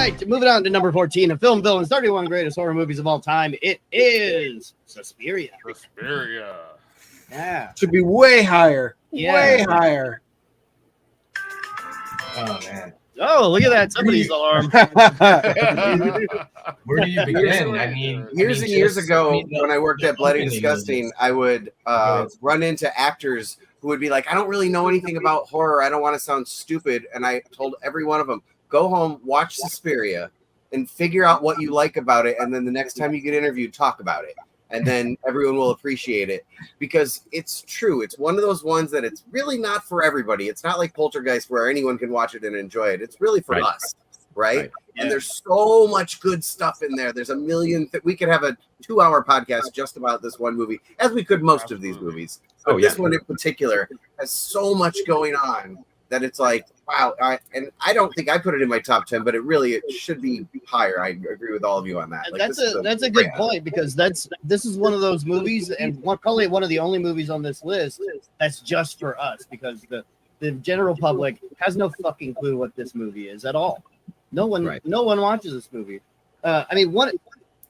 right, moving on to number 14 of Film Villain's 31 greatest horror movies of all time. It is Susperia. Susperia. Yeah. Should be way higher. Yeah. Way higher. Oh man. Oh, look at that. Somebody's alarm. Where do you begin? I mean, years ago, when I worked at Bloody Disgusting, I would run into actors who would be like, I don't really know anything about horror. I don't want to sound stupid. And I told every one of them, go home, watch Susperia, and figure out what you like about it. And then the next time you get interviewed, talk about it. And then everyone will appreciate it, because it's true. It's one of those ones that it's really not for everybody. It's not like Poltergeist where anyone can watch it and enjoy it. It's really for us, right? Yeah. And there's so much good stuff in there. There's a million. We could have a 2-hour podcast just about this one movie, as we could most of these movies. But this one in particular has so much going on that it's like, wow. And I don't think I put it in my top 10, but it should be higher. I agree with all of you on that. Like, that's a good point, because this is one of those movies, and probably one of the only movies on this list that's just for us, because the general public has no fucking clue what this movie is at all. No one watches this movie. I mean, what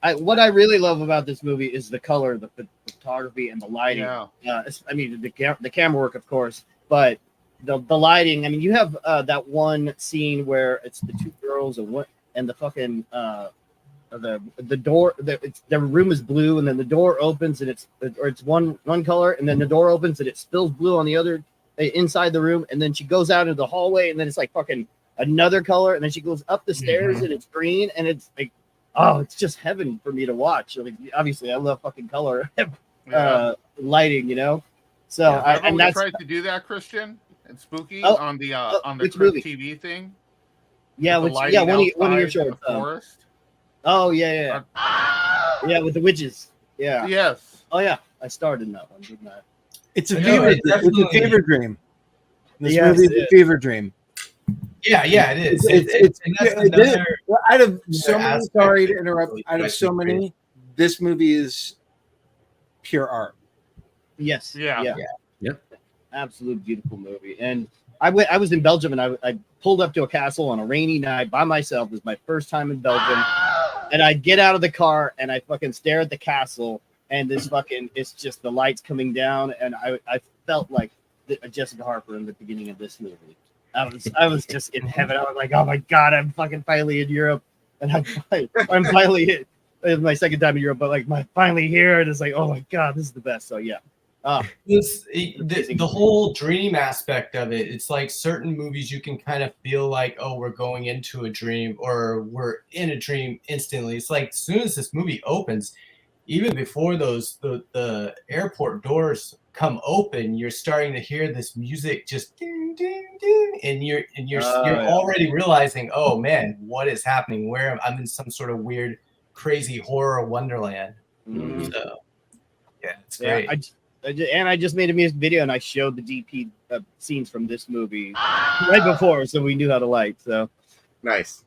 I really love about this movie is the color, the photography, and the lighting. Yeah. I mean, the camera work, of course, but the lighting. I mean, you have that one scene where it's the two girls and the fucking the door. The room is blue, and then the door opens, and it's one color, and then the door opens and it spills blue on the other inside the room, and then she goes out into the hallway, and then it's like fucking another color, and then she goes up the stairs and it's green, and it's like, oh, it's just heaven for me to watch. I mean, obviously, I love fucking color, lighting, you know. So and that's tried to do that, Christian and Spooky, on the TV thing. Yeah, one of your shorts. Forest. Oh yeah. Yeah, with the witches. Yeah. Yes. Oh yeah, I starred in that one, didn't I? It's a fever. It's a fever dream. This movie is a fever dream. Yeah, it is. Out of so many, sorry to interrupt. Out of so many, this movie is pure art. Yes. Yeah. Absolute beautiful movie. And I was in Belgium, and I pulled up to a castle on a rainy night by myself. It was my first time in Belgium. And I get out of the car and I fucking stare at the castle, and it's just the lights coming down, and I felt like Jessica Harper in the beginning of this movie. I was just in heaven. I was like, oh my God, I'm fucking finally in Europe. And I'm finally it's my second time in Europe, but like finally here, and it's like, oh my God, this is the best. So yeah. The whole dream aspect of it, it's like certain movies you can kind of feel like, oh, we're going into a dream, or we're in a dream instantly. It's like as soon as this movie opens, even before the airport doors come open, you're starting to hear this music just ding ding ding, and you're already realizing, oh man, what is happening? Where I'm in some sort of weird, crazy horror wonderland. So yeah, it's great. I just made a music video, and I showed the DP scenes from this movie right before, so we knew how to light. So nice.